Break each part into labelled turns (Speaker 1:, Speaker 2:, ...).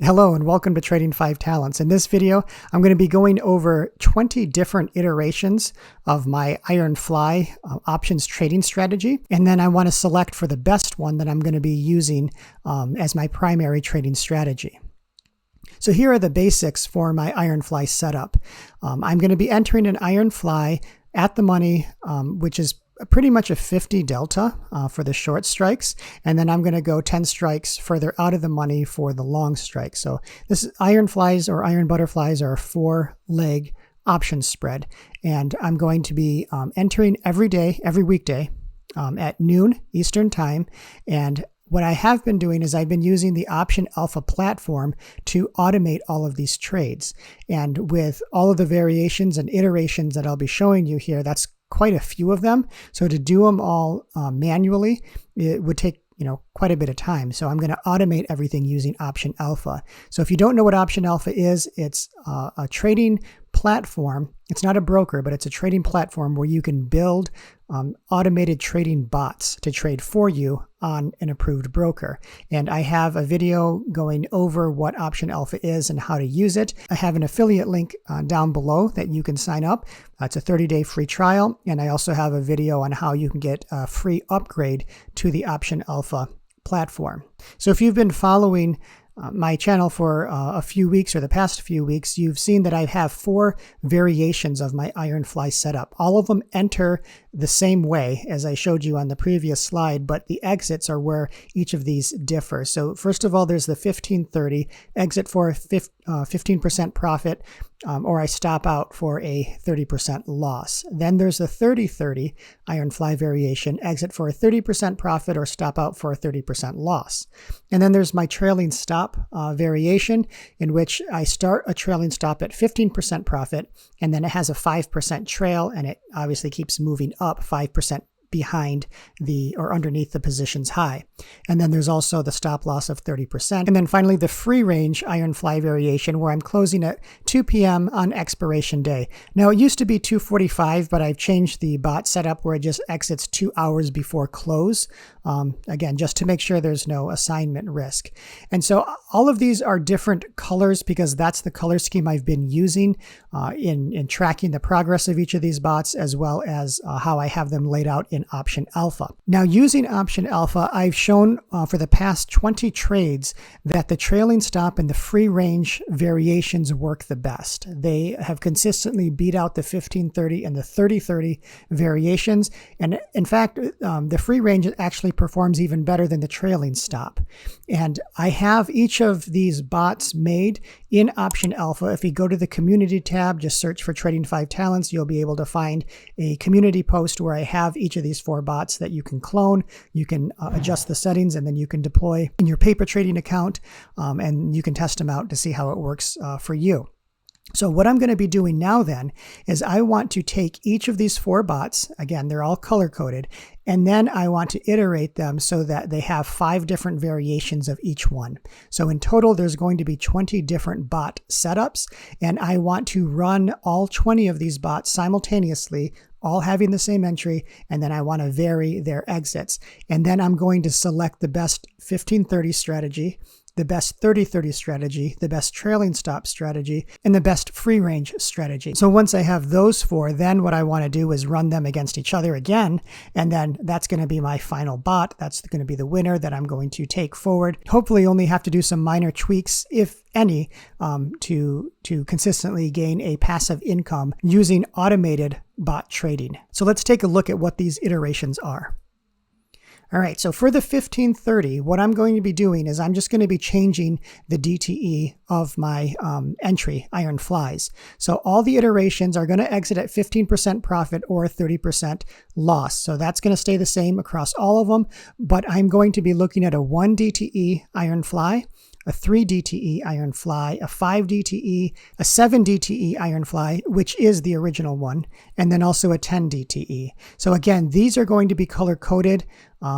Speaker 1: Hello and welcome to Trading 5 Talents. In this video, I'm going to be going over 20 different iterations of my Iron Fly options trading strategy. And then I want to select for the best one that I'm going to be using as my primary trading strategy. So here are the basics for my Iron Fly setup. I'm going to be entering an Iron Fly at the money, which is pretty much a 50 delta for the short strikes, and then I'm going to go 10 strikes further out of the money for the long strike. So this Iron Flies or Iron Butterflies are a 4-leg option spread, and I'm going to be entering every day, every weekday at noon Eastern time. And what I have been doing is I've been using the Option Alpha platform to automate all of these trades. And with all of the variations and iterations that I'll be showing you here, that's quite a few of them. So to do them all manually, it would take quite a bit of time. So I'm going to automate everything using Option Alpha. So if you don't know what Option Alpha is, it's a trading platform. It's not a broker, but it's a trading platform where you can build automated trading bots to trade for you on an approved broker. And I have a video going over what Option Alpha is and how to use it. I have an affiliate link down below that you can sign up. It's a 30-day free trial. And I also have a video on how you can get a free upgrade to the Option Alpha platform. So if you've been following my channel for a few weeks or the past few weeks, you've seen that I have 4 variations of my Iron Fly setup. All of them enter the same way as I showed you on the previous slide, but the exits are where each of these differ. So first of all, there's the 15-30 exit for a 15% profit, or I stop out for a 30% loss. Then there's the 30-30 Iron Fly variation, exit for a 30% profit or stop out for a 30% loss. And then there's my trailing stop variation, in which I start a trailing stop at 15% profit, and then it has a 5% trail, and it obviously keeps moving up 5% behind or underneath the position's high. And then there's also the stop loss of 30%. And then finally, the free range Iron Fly variation, where I'm closing at 2 p.m. on expiration day. Now, it used to be 2:45, but I've changed the bot setup where it just exits 2 hours before close. Again, just to make sure there's no assignment risk. And so all of these are different colors because that's the color scheme I've been using in tracking the progress of each of these bots, as well as how I have them laid out in Option Alpha. Now, using Option Alpha, I've shown for the past 20 trades that the trailing stop and the free range variations work the best. They have consistently beat out the 15-30 and the 30-30 variations. And in fact, the free range actually performs even better than the trailing stop. And I have each of these bots made in Option Alpha. If you go to the community tab, just search for Trading 5 Talents, you'll be able to find a community post where I have each of these 4 bots that you can clone. You can adjust the settings, and then you can deploy in your paper trading account, and you can test them out to see how it works for you. So what I'm going to be doing now then is I want to take each of these 4 bots, again, they're all color coded, and then I want to iterate them so that they have 5 different variations of each one. So in total, there's going to be 20 different bot setups, and I want to run all 20 of these bots simultaneously, all having the same entry, and then I want to vary their exits. And then I'm going to select the best 15-30 strategy, the best 30-30 strategy, the best trailing stop strategy, and the best free range strategy. So once I have those 4, then what I want to do is run them against each other again, and then that's going to be my final bot. That's going to be the winner that I'm going to take forward. Hopefully only have to do some minor tweaks, if any, to consistently gain a passive income using automated bot trading. So let's take a look at what these iterations are. All right, so for the 15-30, what I'm going to be doing is I'm just going to be changing the DTE of my entry, Iron Flies. So all the iterations are going to exit at 15% profit or 30% loss. So that's going to stay the same across all of them, but I'm going to be looking at a 1 DTE Iron Fly, a 3 DTE Iron Fly, a 5 DTE, a 7 DTE Iron Fly, which is the original one, and then also a 10 DTE. So again, these are going to be color coded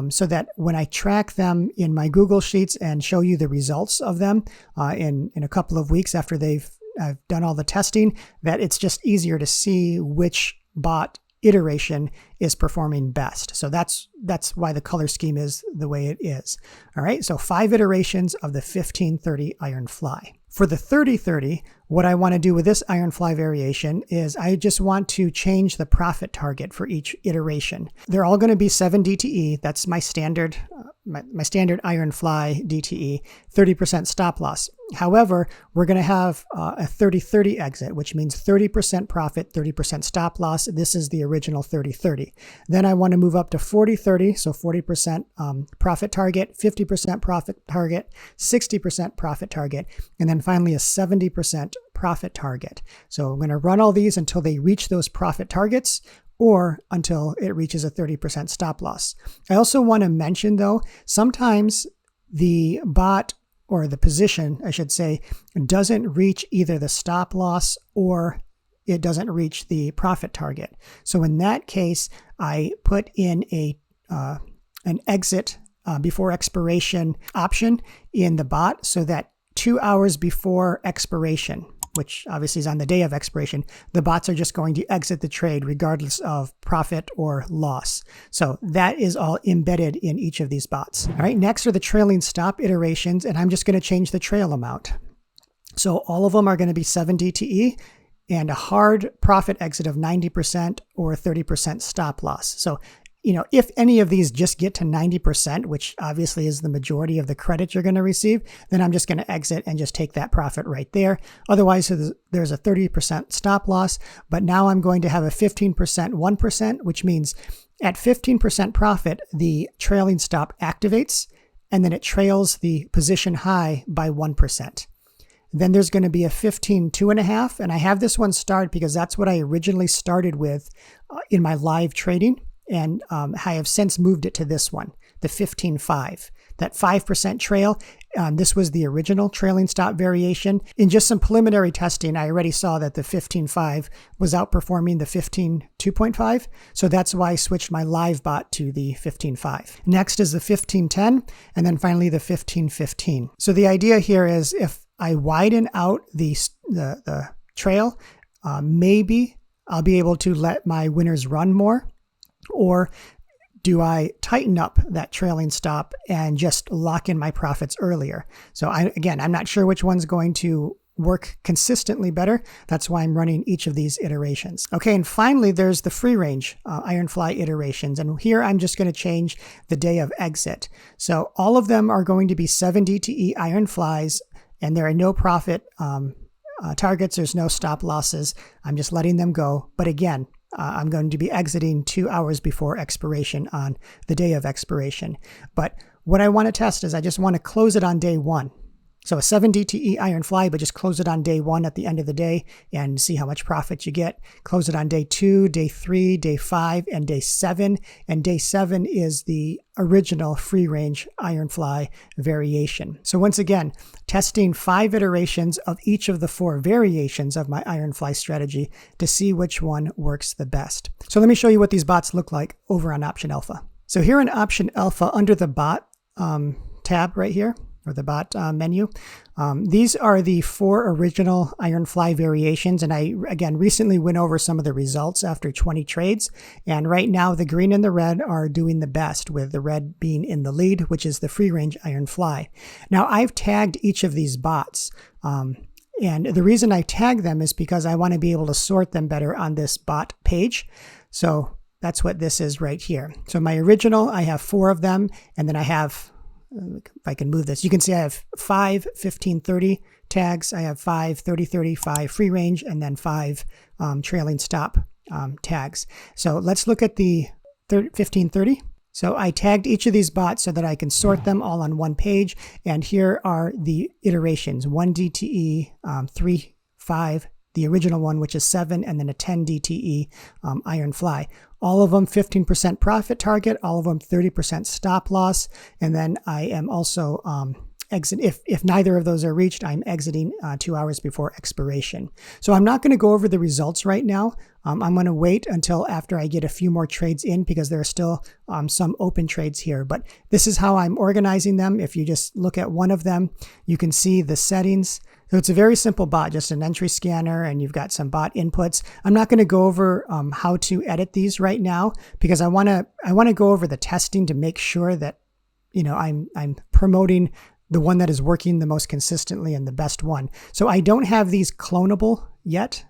Speaker 1: so that when I track them in my Google Sheets and show you the results of them in a couple of weeks after I've done all the testing, that it's just easier to see which bot iteration is performing best. So that's why the color scheme is the way it is. All right, so 5 iterations of the 1530 iron fly. For the 3030, what I want to do with this iron fly variation is I just want to change the profit target for each iteration. They're all going to be 7 DTE. That's my standard my standard iron fly DTE, 30% stop loss. However, we're going to have a 30-30 exit, which means 30% profit, 30% stop loss. This is the original 30-30. Then I want to move up to 40-30, so 40% profit target, 50% profit target, 60% profit target, and then finally a 70% profit target. So I'm going to run all these until they reach those profit targets, or until it reaches a 30% stop loss. I also want to mention, though, sometimes the bot, or the position, I should say, doesn't reach either the stop loss or it doesn't reach the profit target. So in that case, I put in an exit before expiration option in the bot so that 2 hours before expiration, which obviously is on the day of expiration, the bots are just going to exit the trade regardless of profit or loss. So that is all embedded in each of these bots. All right, next are the trailing stop iterations, and I'm just going to change the trail amount. So all of them are going to be 7 DTE and a hard profit exit of 90% or 30% stop loss. So if any of these just get to 90%, which obviously is the majority of the credit you're going to receive, then I'm just going to exit and just take that profit right there. Otherwise, there's a 30% stop loss, but now I'm going to have a 15%, 1%, which means at 15% profit, the trailing stop activates, and then it trails the position high by 1%. Then there's going to be a 15, 2.5, and I have this one started because that's what I originally started with in my live trading. And I have since moved it to this one, the 15.5. That 5% trail, this was the original trailing stop variation. In just some preliminary testing, I already saw that the 15.5 was outperforming the 15.2.5. So that's why I switched my live bot to the 15.5. Next is the 15.10, and then finally the 15.15. So the idea here is if I widen out the trail, maybe I'll be able to let my winners run more. Or do I tighten up that trailing stop and just lock in my profits earlier? So I'm not sure which one's going to work consistently better. That's why I'm running each of these iterations. Okay, and finally, there's the free range iron fly iterations. And here I'm just going to change the day of exit. So all of them are going to be 7 DTE iron flies, and there are no profit targets. There's no stop losses. I'm just letting them go. But again, I'm going to be exiting 2 hours before expiration on the day of expiration. But what I want to test is I just want to close it on day 1. So a 7 DTE iron fly, but just close it on day 1 at the end of the day and see how much profit you get. Close it on day 2, day 3, day 5, and day 7. And day 7 is the original free range iron fly variation. So once again, testing 5 iterations of each of the 4 variations of my iron fly strategy to see which one works the best. So let me show you what these bots look like over on Option Alpha. So here in Option Alpha, under the bot tab right here, or the bot menu. These are the 4 original iron fly variations, and I, again, recently went over some of the results after 20 trades, and right now the green and the red are doing the best, with the red being in the lead, which is the free range iron fly. Now, I've tagged each of these bots, and the reason I tag them is because I want to be able to sort them better on this bot page. So that's what this is right here. So my original, I have 4 of them, and then I have, if I can move this, you can see I have 5 1530 tags. I have 5 3030, 5 free range, and then 5 trailing stop tags. So let's look at the 1530. So I tagged each of these bots so that I can sort them all on one page. And here are the iterations: 1 DTE, 3, 5, the original one, which is 7, and then a 10 DTE iron fly. All of them 15% profit target, all of them 30% stop loss. And then I am also if neither of those are reached, I'm exiting 2 hours before expiration. So I'm not going to go over the results right now. I'm going to wait until after I get a few more trades in, because there are still some open trades here. But this is how I'm organizing them. If you just look at one of them, you can see the settings. So it's a very simple bot, just an entry scanner, and you've got some bot inputs. I'm not going to go over how to edit these right now because I want to go over the testing to make sure that I'm promoting the one that is working the most consistently and the best one. So I don't have these clonable yet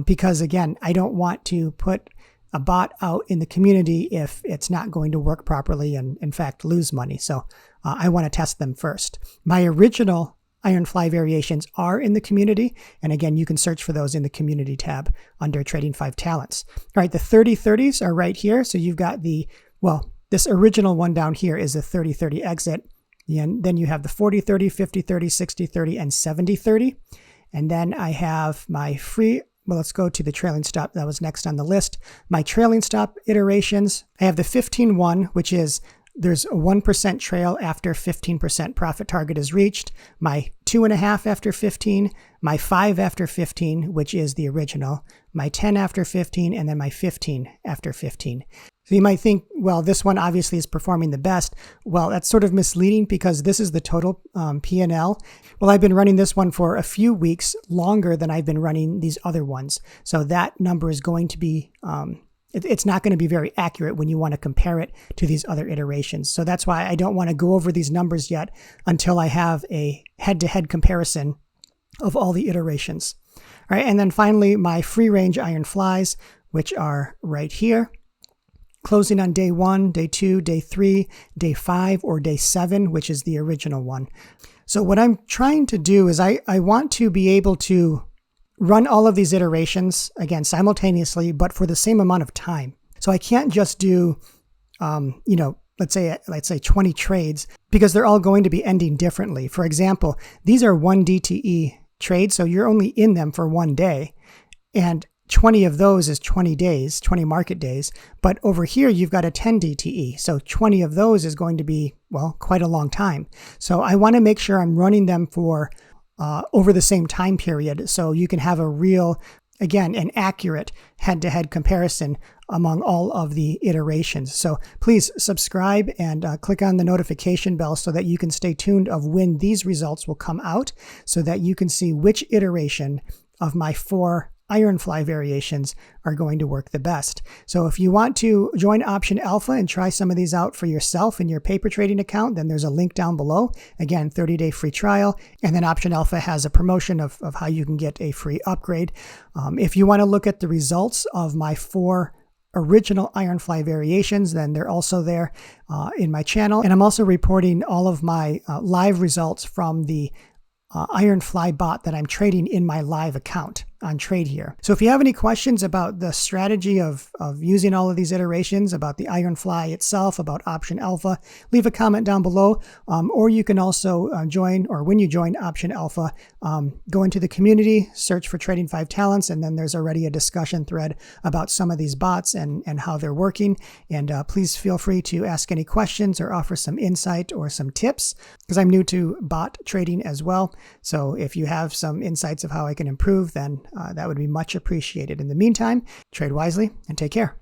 Speaker 1: because again, I don't want to put a bot out in the community if it's not going to work properly and in fact lose money. So I want to test them first. My original Ironfly variations are in the community. And again, you can search for those in the community tab under Trading 5 Talents. All right, the 30-30s are right here. So you've got this original one down here is a 30-30 exit. And then you have the 40-30, 50-30, 60-30, and 70-30. And then I have my free, let's go to the trailing stop. That was next on the list. My trailing stop iterations. I have the 15-1, which is there's a 1% trail after 15% profit target is reached, my 2.5 after 15, my 5 after 15, which is the original, my 10 after 15, and then my 15 after 15. So you might think, well, this one obviously is performing the best. Well, that's sort of misleading because this is the total P&L. Well, I've been running this one for a few weeks longer than I've been running these other ones. So that number is going to be it's not going to be very accurate when you want to compare it to these other iterations. So that's why I don't want to go over these numbers yet until I have a head-to-head comparison of all the iterations. All right, and then finally, my free-range iron flies, which are right here. Closing on day 1, day 2, day 3, day 5, or day 7, which is the original one. So what I'm trying to do is I want to be able to run all of these iterations, again, simultaneously, but for the same amount of time. So I can't just do, let's say 20 trades because they're all going to be ending differently. For example, these are 1 DTE trades, so you're only in them for 1 day. And 20 of those is 20 days, 20 market days. But over here, you've got a 10 DTE. So 20 of those is going to be, quite a long time. So I want to make sure I'm running them for over the same time period. So you can have a real, again, an accurate head-to-head comparison among all of the iterations. So please subscribe and click on the notification bell so that you can stay tuned of when these results will come out so that you can see which iteration of my 4 Ironfly variations are going to work the best. So if you want to join Option Alpha and try some of these out for yourself in your paper trading account, then there's a link down below. Again, 30-day free trial. And then Option Alpha has a promotion of how you can get a free upgrade. If you want to look at the results of my 4 original Ironfly variations, then they're also there in my channel. And I'm also reporting all of my live results from the Ironfly bot that I'm trading in my live account on Trade Here. So if you have any questions about the strategy of using all of these iterations, about the Ironfly itself, about Option Alpha, leave a comment down below. Or you can also join, or when you join Option Alpha, go into the community, search for Trading 5 Talents, and then there's already a discussion thread about some of these bots and how they're working. And please feel free to ask any questions or offer some insight or some tips, because I'm new to bot trading as well. So if you have some insights of how I can improve, then that would be much appreciated. In the meantime, trade wisely and take care.